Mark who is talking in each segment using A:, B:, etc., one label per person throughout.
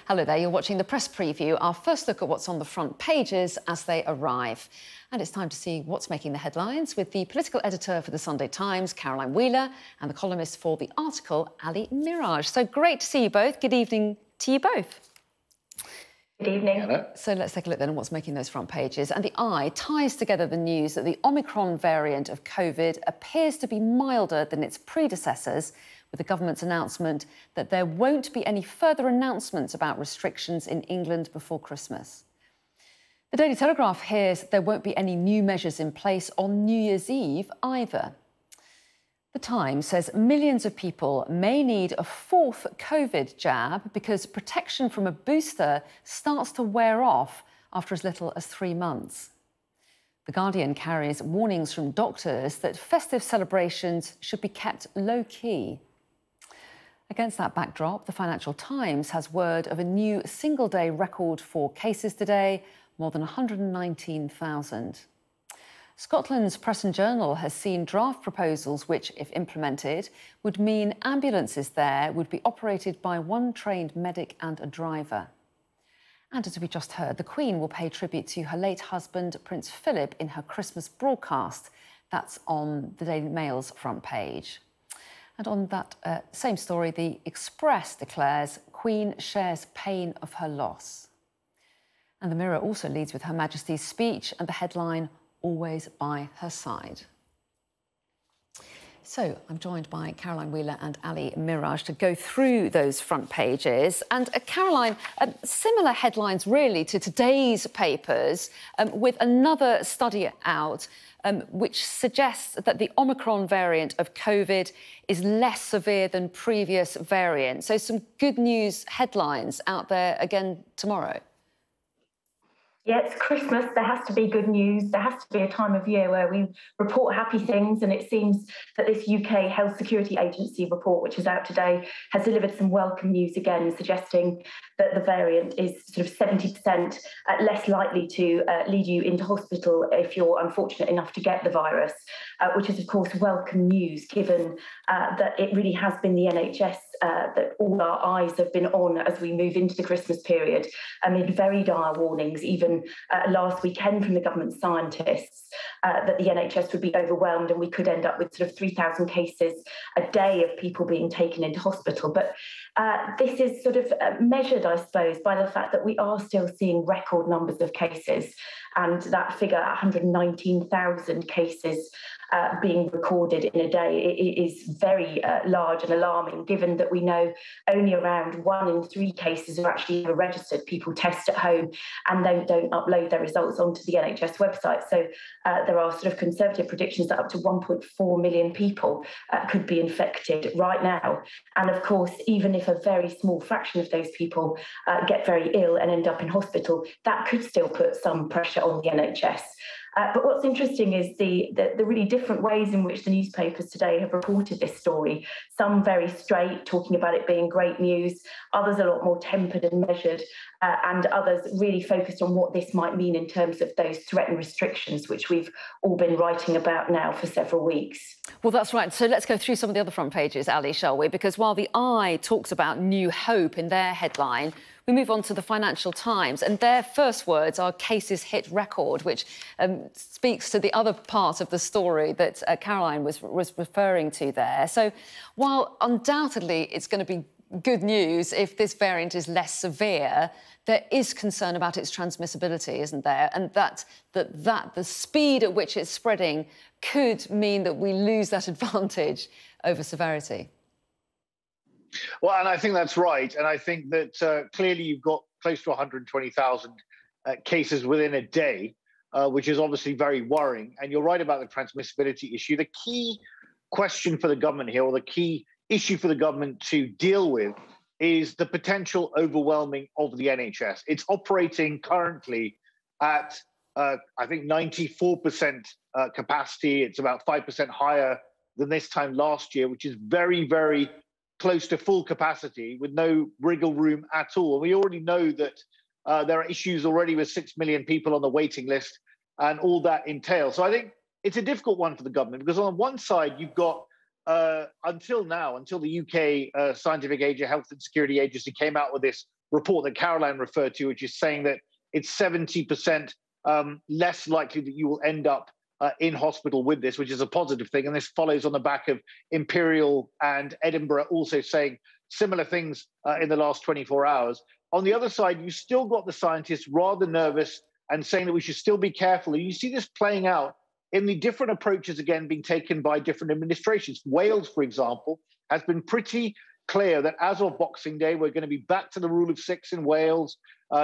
A: Hello there, you're watching the press preview, our first look at what's on the front pages as they arrive. And it's time to see what's making the headlines with the political editor for the Sunday Times, Caroline Wheeler, and the columnist for the article, Ali Miraj. So great to see you both. Good evening to you both.
B: Good evening.
A: Hello. So let's take a look then at what's making those front pages. And the Eye ties together the news that the Omicron variant of COVID appears to be milder than its predecessors, with the government's announcement that there won't be any further announcements about restrictions in England before Christmas. The Daily Telegraph hears there won't be any new measures in place on New Year's Eve either. The Times says millions of people may need a fourth COVID jab because protection from a booster starts to wear off after as little as 3 months. The Guardian carries warnings from doctors that festive celebrations should be kept low-key. Against that backdrop, the Financial Times has word of a new single-day record for cases today, more than 119,000. Scotland's Press and Journal has seen draft proposals which, if implemented, would mean ambulances there would be operated by one trained medic and a driver. And as we just heard, the Queen will pay tribute to her late husband, Prince Philip, in her Christmas broadcast. That's on the Daily Mail's front page. And on that same story, the Express declares Queen shares pain of her loss. And the Mirror also leads with Her Majesty's speech and the headline, always by her side. So I'm joined by Caroline Wheeler and Ali Miraj to go through those front pages. And Caroline, similar headlines really to today's papers, with another study out which suggests that the Omicron variant of COVID is less severe than previous variants. So some good news headlines out there again tomorrow.
B: Yeah, it's Christmas. There has to be good news. There has to be a time of year where we report happy things. And it seems that this UK Health Security Agency report, which is out today, has delivered some welcome news again, suggesting that the variant is sort of 70% less likely to lead you into hospital if you're unfortunate enough to get the virus, which is, of course, welcome news, given that it really has been the NHS that all our eyes have been on as we move into the Christmas period, amid very dire warnings, even last weekend from the government scientists, that the NHS would be overwhelmed and we could end up with sort of 3,000 cases a day of people being taken into hospital. But this is sort of measured, I suppose, by the fact that we are still seeing record numbers of cases, and that figure, 119,000 cases being recorded in a day, is very large and alarming, given that we know only around 1 in 3 cases are actually ever registered. People test at home and then don't upload their results onto the NHS website. So there are sort of conservative predictions that up to 1.4 million people could be infected right now. And of course, even if a very small fraction of those people get very ill and end up in hospital, that could still put some pressure on the NHS. But what's interesting is the really different ways in which the newspapers today have reported this story. Some very straight, talking about it being great news, others a lot more tempered and measured, and others really focused on what this might mean in terms of those threatened restrictions, which we've all been writing about now for several weeks.
A: Well, that's right. So let's go through some of the other front pages, Ali, shall we? Because while the Eye talks about new hope in their headline, we move on to the Financial Times, and their first words are cases hit record, which speaks to the other part of the story that Caroline was referring to there. So while undoubtedly it's going to be good news if this variant is less severe, there is concern about its transmissibility, isn't there? And that the speed at which it's spreading could mean that we lose that advantage over severity.
C: Well, and I think that's right. And I think that clearly you've got close to 120,000 cases within a day, which is obviously very worrying. And you're right about the transmissibility issue. The key question for the government here, or the key issue for the government to deal with, is the potential overwhelming of the NHS. It's operating currently at, I think, 94% capacity. It's about 5% higher than this time last year, which is very, very close to full capacity with no wriggle room at all. And we already know that there are issues already with 6 million people on the waiting list and all that entails. So I think it's a difficult one for the government, because on one side, you've got, until now, until the UK Scientific Health and Security Agency came out with this report that Caroline referred to, which is saying that it's 70% less likely that you will end up in hospital with this, which is a positive thing. And this follows on the back of Imperial and Edinburgh also saying similar things in the last 24 hours. On the other side, you still got the scientists rather nervous and saying that we should still be careful. And you see this playing out in the different approaches, again, being taken by different administrations. Wales, for example, has been pretty clear that as of Boxing Day, we're going to be back to the rule of 6 in Wales.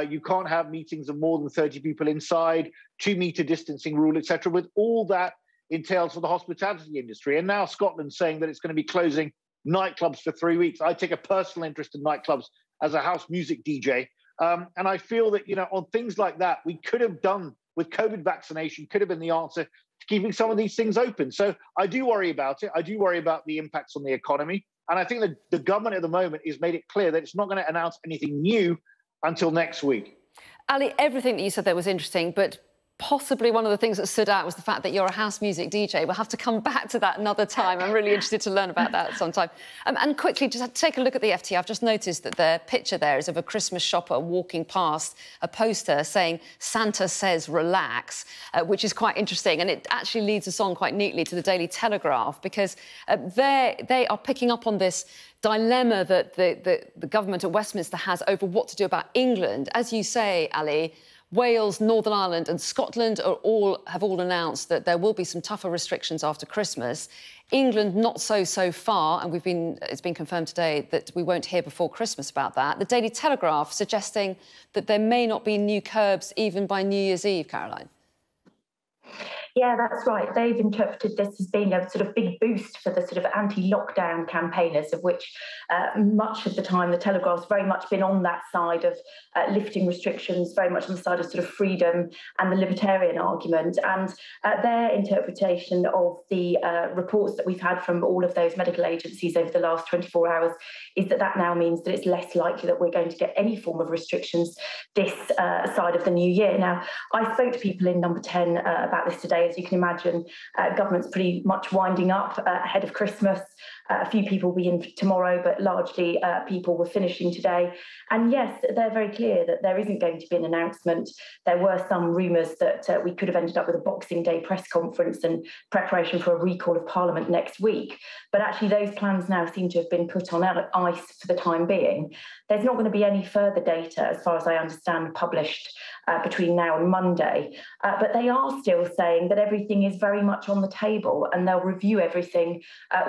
C: You can't have meetings of more than 30 people inside, 2-meter distancing rule, etc., with all that entails for the hospitality industry. And now Scotland's saying that it's going to be closing nightclubs for 3 weeks. I take a personal interest in nightclubs as a house music DJ. And I feel that, on things like that, we could have done with COVID vaccination, could have been the answer to keeping some of these things open. So I do worry about it. I do worry about the impacts on the economy. And I think that the government at the moment has made it clear that it's not going to announce anything new until next week.
A: Ali, everything that you said there was interesting, but possibly one of the things that stood out was the fact that you're a house music DJ. We'll have to come back to that another time. I'm really interested to learn about that sometime. And quickly, just take a look at the FT. I've just noticed that the picture there is of a Christmas shopper walking past a poster saying, "Santa says relax," which is quite interesting. And it actually leads us on quite neatly to the Daily Telegraph, because they are picking up on this dilemma that the government at Westminster has over what to do about England. As you say, Ali, Wales, Northern Ireland and Scotland have all announced that there will be some tougher restrictions after Christmas. England, not so far, and it's been confirmed today that we won't hear before Christmas about that. The Daily Telegraph suggesting that there may not be new curbs even by New Year's Eve, Caroline.
B: Yeah, that's right. They've interpreted this as being a sort of big boost for the sort of anti-lockdown campaigners, of which much of the time the Telegraph's very much been on that side of lifting restrictions, very much on the side of sort of freedom and the libertarian argument. And their interpretation of the reports that we've had from all of those medical agencies over the last 24 hours is that that now means that it's less likely that we're going to get any form of restrictions this side of the new year. Now, I spoke to people in Number 10 about this today. As you can imagine, government's pretty much winding up ahead of Christmas. A few people will be in tomorrow, but largely people were finishing today. And yes, they're very clear that there isn't going to be an announcement. There were some rumours that we could have ended up with a Boxing Day press conference and preparation for a recall of Parliament next week. But actually, those plans now seem to have been put on ice for the time being. There's not going to be any further data, as far as I understand, published between now and Monday. But they are still saying that everything is very much on the table and they'll review everything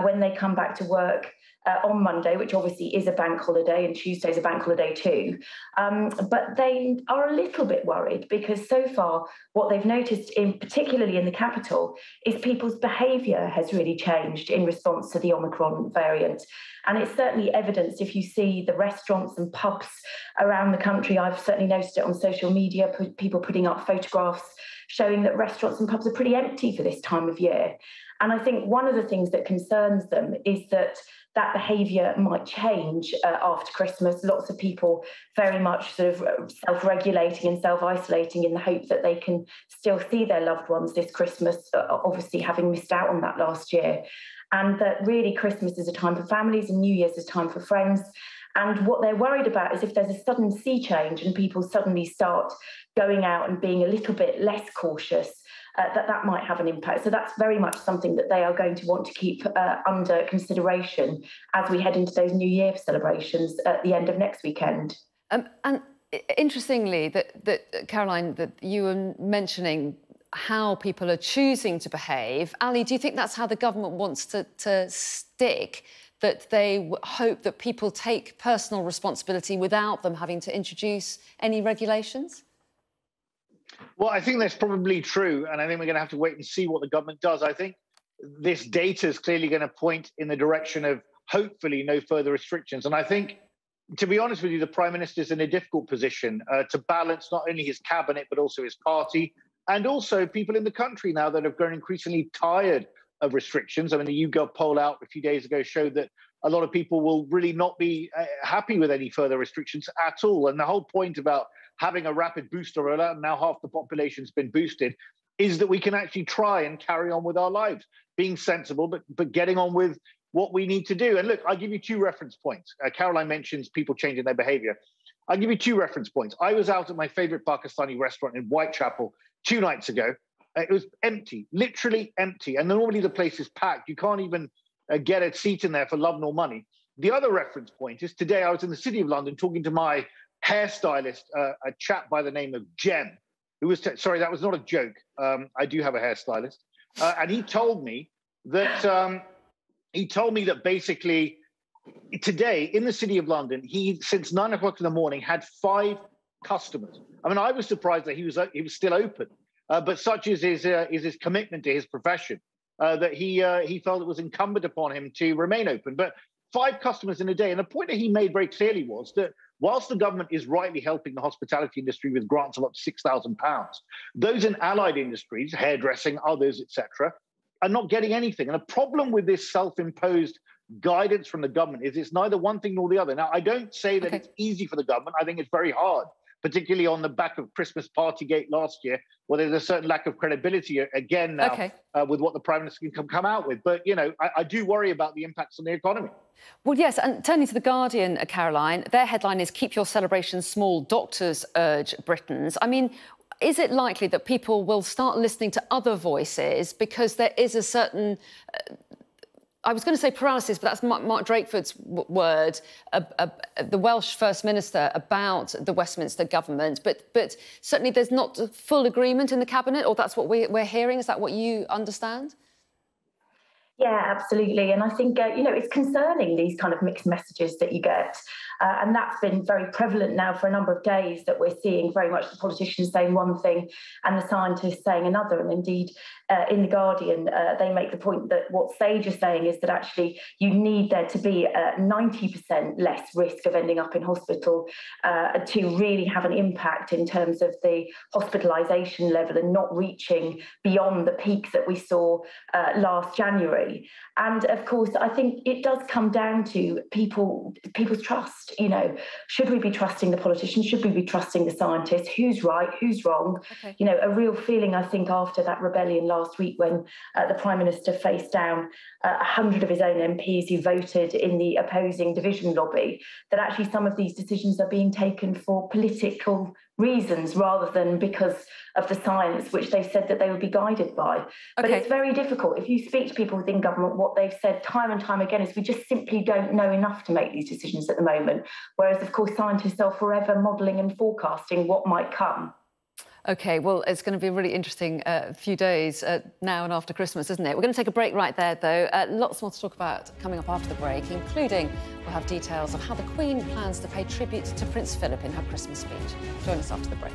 B: when they come back to work on Monday, which obviously is a bank holiday, and Tuesday's a bank holiday too. But they are a little bit worried because so far what they've noticed, particularly in the capital, is people's behaviour has really changed in response to the Omicron variant. And it's certainly evidenced if you see the restaurants and pubs around the country. I've certainly noticed it on social media, people putting up photographs showing that restaurants and pubs are pretty empty for this time of year. And I think one of the things that concerns them is that behaviour might change after Christmas. Lots of people very much sort of self-regulating and self-isolating in the hope that they can still see their loved ones this Christmas, obviously having missed out on that last year. And that really Christmas is a time for families and New Year's is a time for friends. And what they're worried about is if there's a sudden sea change and people suddenly start going out and being a little bit less cautious, that might have an impact. So that's very much something that they are going to want to keep under consideration as we head into those New Year celebrations at the end of next weekend. And
A: interestingly, that Caroline, that you were mentioning how people are choosing to behave. Ali, do you think that's how the government wants to stick? That they hope that people take personal responsibility without them having to introduce any regulations?
C: Well, I think that's probably true. And I think we're going to have to wait and see what the government does. I think this data is clearly going to point in the direction of hopefully no further restrictions. And I think, to be honest with you, the Prime Minister is in a difficult position to balance not only his cabinet, but also his party, and also people in the country now that have grown increasingly tired of restrictions. I mean, the YouGov poll out a few days ago showed that a lot of people will really not be happy with any further restrictions at all. And the whole point about having a rapid booster rollout, now half the population's been boosted, is that we can actually try and carry on with our lives, being sensible, but getting on with what we need to do. And look, I'll give you two reference points. Caroline mentions people changing their behavior. I'll give you two reference points. I was out at my favorite Pakistani restaurant in Whitechapel 2 nights ago. It was empty, literally empty. And normally the place is packed. You can't even get a seat in there for love nor money. The other reference point is today I was in the City of London talking to my hairstylist, a chap by the name of Jem, who was, sorry, that was not a joke. I do have a hairstylist. And he told me that basically today in the City of London, he, since 9 o'clock in the morning, had 5 customers. I mean, I was surprised that he was still open, but such is his commitment to his profession that he felt it was incumbent upon him to remain open. But 5 customers in a day. And the point that he made very clearly was that whilst the government is rightly helping the hospitality industry with grants of up to £6,000, those in allied industries, hairdressing, others, etc., are not getting anything. And the problem with this self-imposed guidance from the government is it's neither one thing nor the other. Now, I don't say that it's easy for the government. I think it's very hard, particularly on the back of Christmas Partygate last year, where there's a certain lack of credibility again now with what the Prime Minister can come out with. But, you know, I do worry about the impacts on the economy.
A: Well, yes, and turning to The Guardian, Caroline, their headline is "Keep Your Celebrations Small, Doctors Urge Britons." I mean, is it likely that people will start listening to other voices because there is a certain... I was going to say paralysis, but that's Mark Drakeford's word, the Welsh First Minister, about the Westminster government. But certainly there's not full agreement in the Cabinet, or that's what we're hearing. Is that what you understand?
B: Yeah, absolutely. And I think, you know, it's concerning, these kind of mixed messages that you get. And that's been very prevalent now for a number of days, that we're seeing very much the politicians saying one thing and the scientists saying another. And indeed, in The Guardian, they make the point that what SAGE is saying is that actually you need there to be 90% less risk of ending up in hospital to really have an impact in terms of the hospitalisation level and not reaching beyond the peaks that we saw last January. And of course, I think it does come down to people's trust. You know, should we be trusting the politicians? Should we be trusting the scientists? Who's right? Who's wrong? You know, a real feeling, I think, after that rebellion last week when the Prime Minister faced down 100 of his own MPs who voted in the opposing division lobby, that actually some of these decisions are being taken for political reasons rather than because of the science, which they've said that they would be guided by. But it's very difficult. If you speak to people within government, what they've said time and time again is we just simply don't know enough to make these decisions at the moment. Whereas, of course, scientists are forever modelling and forecasting what might come.
A: OK, well, it's going to be a really interesting few days now and after Christmas, isn't it? We're going to take a break right there, though. Lots more to talk about coming up after the break, including we'll have details of how the Queen plans to pay tribute to Prince Philip in her Christmas speech. Join us after the break.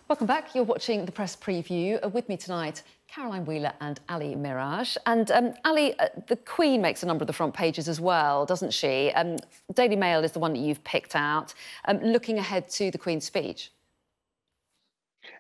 A: Welcome back. You're watching the Press Preview. With me tonight, Caroline Wheeler and Ali Miraj. And Ali, the Queen makes a number of the front pages as well, doesn't she? Daily Mail is the one that you've picked out. Looking ahead to the Queen's speech.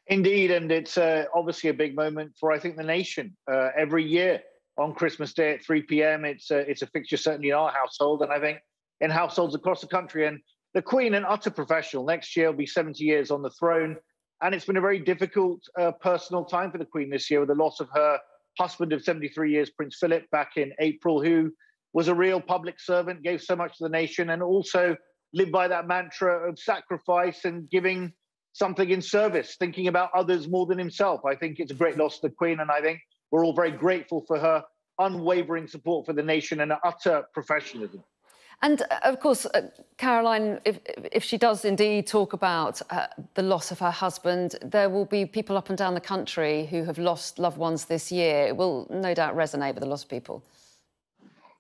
C: Indeed, and it's obviously a big moment for, I think, the nation. Every year on Christmas Day at 3 p.m, it's a fixture certainly in our household, and I think in households across the country. And the Queen, an utter professional, next year will be 70 years on the throne. And it's been a very difficult personal time for the Queen this year, with the loss of her husband of 73 years, Prince Philip, back in April, who was a real public servant, gave so much to the nation, and also lived by that mantra of sacrifice and giving something in service, thinking about others more than himself. I think it's a great loss to the Queen, and I think we're all very grateful for her unwavering support for the nation and her utter professionalism.
A: And, of course, Caroline, if she does indeed talk about the loss of her husband, there will be people up and down the country who have lost loved ones this year. It will no doubt resonate with a lot of people.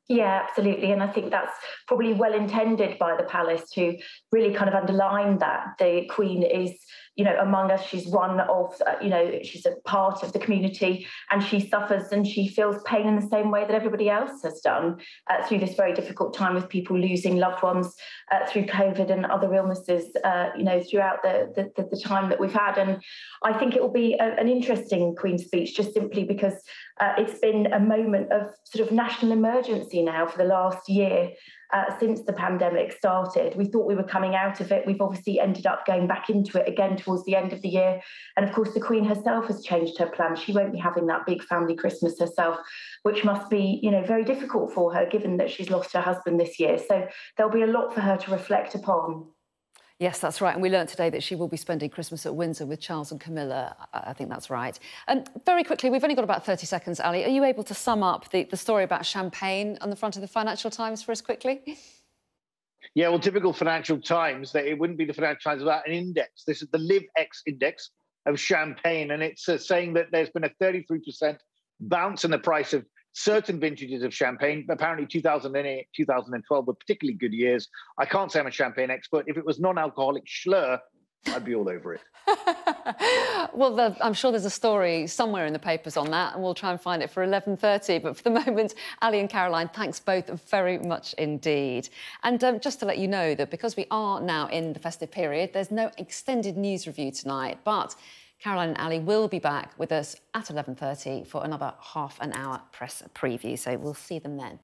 B: Yeah, absolutely. And I think that's probably well intended by the palace to really kind of underline that the Queen is, you know, among us. She's one of, you know, she's a part of the community, and she suffers and she feels pain in the same way that everybody else has done through this very difficult time, with people losing loved ones through COVID and other illnesses, you know, throughout the time that we've had. And I think it will be an interesting Queen's speech, just simply because it's been a moment of sort of national emergency now for the last year. since the pandemic started. We thought we were coming out of it. We've obviously ended up going back into it again towards the end of the year. And of course, the Queen herself has changed her plans. She won't be having that big family Christmas herself, which must be, very difficult for her, given that she's lost her husband this year. So there'll be a lot for her to reflect upon.
A: Yes, that's right. And we learned today that she will be spending Christmas at Windsor with Charles and Camilla. I think that's right. And very quickly, we've only got about 30 seconds, Ali. Are you able to sum up the story about champagne on the front of the Financial Times for us quickly?
C: Yeah, well, typical Financial Times, that it wouldn't be the Financial Times without an index. This is the LiveX index of champagne, and it's saying that there's been a 33% bounce in the price of certain vintages of champagne. Apparently 2008, 2012 were particularly good years. I can't say I'm a champagne expert. If it was non-alcoholic Schlur, I'd be all over it.
A: Well, I'm sure there's a story somewhere in the papers on that, and we'll try and find it for 11:30. But for the moment, Ali and Caroline, thanks both very much indeed. And just to let you know that because we are now in the festive period, there's no extended news review tonight, but Caroline and Ali will be back with us at 11:30 for another half an hour press preview, so we'll see them then.